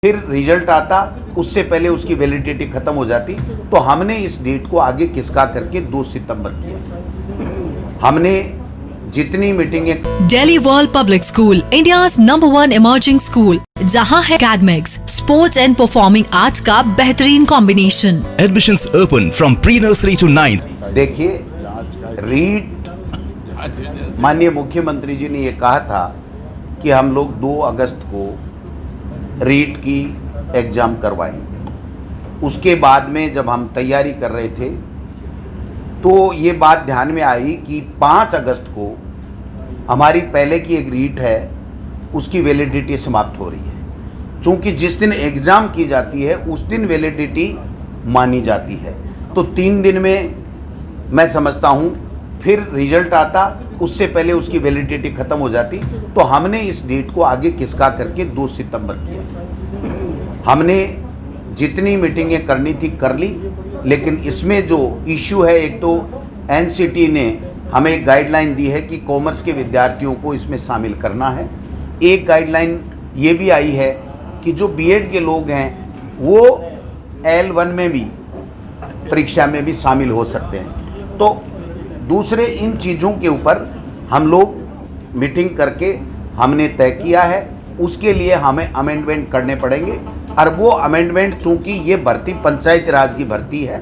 फिर रिजल्ट आता, उससे पहले उसकी वैलिडिटी खत्म हो जाती। तो हमने इस डेट को आगे खिसका करके 2 सितंबर किया। हमने जितनी मीटिंगें Delhi world public school, India's #1 emerging school, जहां है academics, sports and performing arts का बेहतरीन combination. Admissions open from pre-nursery to 9th. देखिए, रीट माननीय मुख्यमंत्री जी ने ये कहा था कि हम लोग 2 अगस्त को रीट की एग्ज़ाम करवाएंगे। उसके बाद में जब हम तैयारी कर रहे थे तो ये बात ध्यान में आई कि 5 अगस्त को हमारी पहले की एक रीट है, उसकी वैलिडिटी समाप्त हो रही है। चूँकि जिस दिन एग्ज़ाम की जाती है उस दिन वैलिडिटी मानी जाती है, तो 3 दिन में मैं समझता हूँ फिर रिजल्ट आता, उससे पहले उसकी वैलिडिटी ख़त्म हो जाती। तो हमने इस डेट को आगे खिसका करके 2 सितंबर किया। हमने जितनी मीटिंगें करनी थी कर ली, लेकिन इसमें जो इशू है, एक तो एनसीटी ने हमें एक गाइडलाइन दी है कि कॉमर्स के विद्यार्थियों को इसमें शामिल करना है। एक गाइडलाइन ये भी आई है कि जो बीएड के लोग हैं वो L1 में भी परीक्षा में भी शामिल हो सकते हैं। तो दूसरे इन चीज़ों के ऊपर हम लोग मीटिंग करके हमने तय किया है, उसके लिए हमें अमेंडमेंट करने पड़ेंगे। और वो अमेंडमेंट, चूँकि ये भर्ती पंचायत राज की भर्ती है,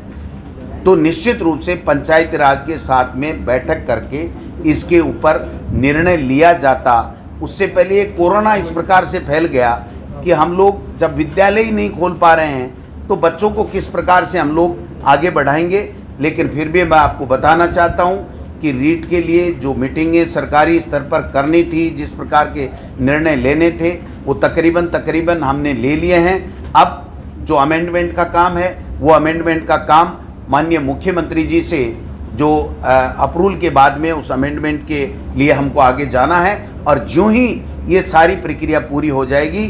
तो निश्चित रूप से पंचायत राज के साथ में बैठक करके इसके ऊपर निर्णय लिया जाता। उससे पहले कोरोना इस प्रकार से फैल गया कि हम लोग जब विद्यालय ही नहीं खोल पा रहे हैं तो बच्चों को किस प्रकार से हम लोग आगे बढ़ाएंगे। लेकिन फिर भी मैं आपको बताना चाहता हूं कि रीट के लिए जो मीटिंगें सरकारी स्तर पर करनी थी, जिस प्रकार के निर्णय लेने थे, वो तकरीबन हमने ले लिए हैं। अब जो अमेंडमेंट का काम है, वो अमेंडमेंट का काम माननीय मुख्यमंत्री जी से जो अप्रूवल के बाद में उस अमेंडमेंट के लिए हमको आगे जाना है। और जो ही ये सारी प्रक्रिया पूरी हो जाएगी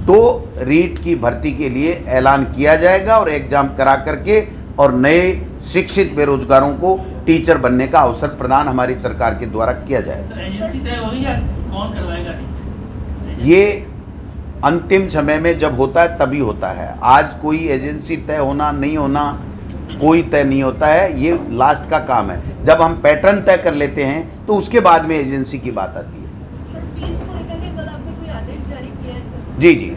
तो रीट की भर्ती के लिए ऐलान किया जाएगा और एग्ज़ाम करा करके और नए शिक्षित बेरोजगारों को टीचर बनने का अवसर प्रदान हमारी सरकार के द्वारा किया जाएगा। एजेंसी तय होगी या कौन करवाएगा? ये अंतिम समय में जब होता है तभी होता है। आज कोई एजेंसी तय होना नहीं होना कोई तय नहीं होता है, ये लास्ट का काम है। जब हम पैटर्न तय कर लेते हैं तो उसके बाद में एजेंसी की बात आती है। जी,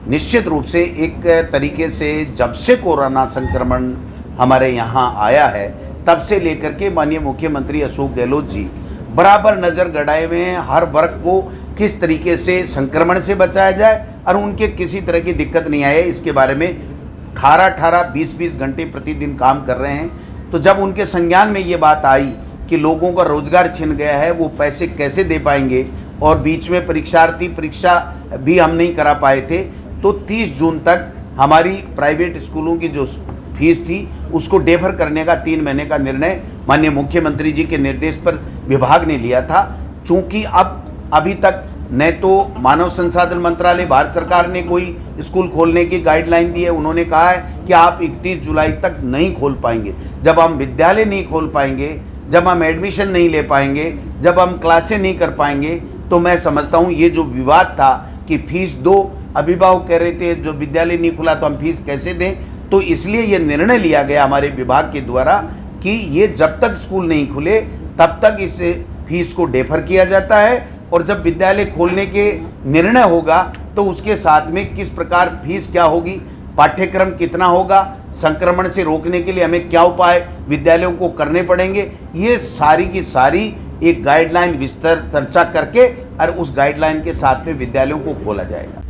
निश्चित रूप से एक तरीके से जब से कोरोना संक्रमण हमारे यहाँ आया है तब से लेकर के माननीय मुख्यमंत्री अशोक गहलोत जी बराबर नज़र गड़ाए हुए हैं हर वर्ग को किस तरीके से संक्रमण से बचाया जाए और उनके किसी तरह की दिक्कत नहीं आए, इसके बारे में 18-20 घंटे प्रतिदिन काम कर रहे हैं। तो जब उनके संज्ञान में ये बात आई कि लोगों का रोजगार छिन गया है, वो पैसे कैसे दे पाएंगे, और बीच में परीक्षा भी हम नहीं करा पाए थे, तो 30 जून तक हमारी प्राइवेट स्कूलों की जो फीस थी उसको डेफर करने का 3 महीने का निर्णय माननीय मुख्यमंत्री जी के निर्देश पर विभाग ने लिया था। चूँकि अभी तक न तो मानव संसाधन मंत्रालय भारत सरकार ने कोई स्कूल खोलने की गाइडलाइन दी है, उन्होंने कहा है कि आप 31 जुलाई तक नहीं खोल पाएंगे। जब हम विद्यालय नहीं खोल पाएंगे, जब हम एडमिशन नहीं ले पाएंगे, जब हम क्लासें नहीं कर पाएंगे, तो मैं समझता हूँ ये जो विवाद था कि फीस दो, अभिभावक कह रहे थे जो विद्यालय नहीं खुला तो हम फीस कैसे दें, तो इसलिए ये निर्णय लिया गया हमारे विभाग के द्वारा कि ये जब तक स्कूल नहीं खुले तब तक इस फीस को डेफर किया जाता है, और जब विद्यालय खोलने के निर्णय होगा तो उसके साथ में किस प्रकार फीस क्या होगी, पाठ्यक्रम कितना होगा, संक्रमण से रोकने के लिए हमें क्या उपाय विद्यालयों को करने पड़ेंगे, ये सारी की सारी एक गाइडलाइन विस्तार चर्चा करके और उस गाइडलाइन के साथ में विद्यालयों को खोला जाएगा।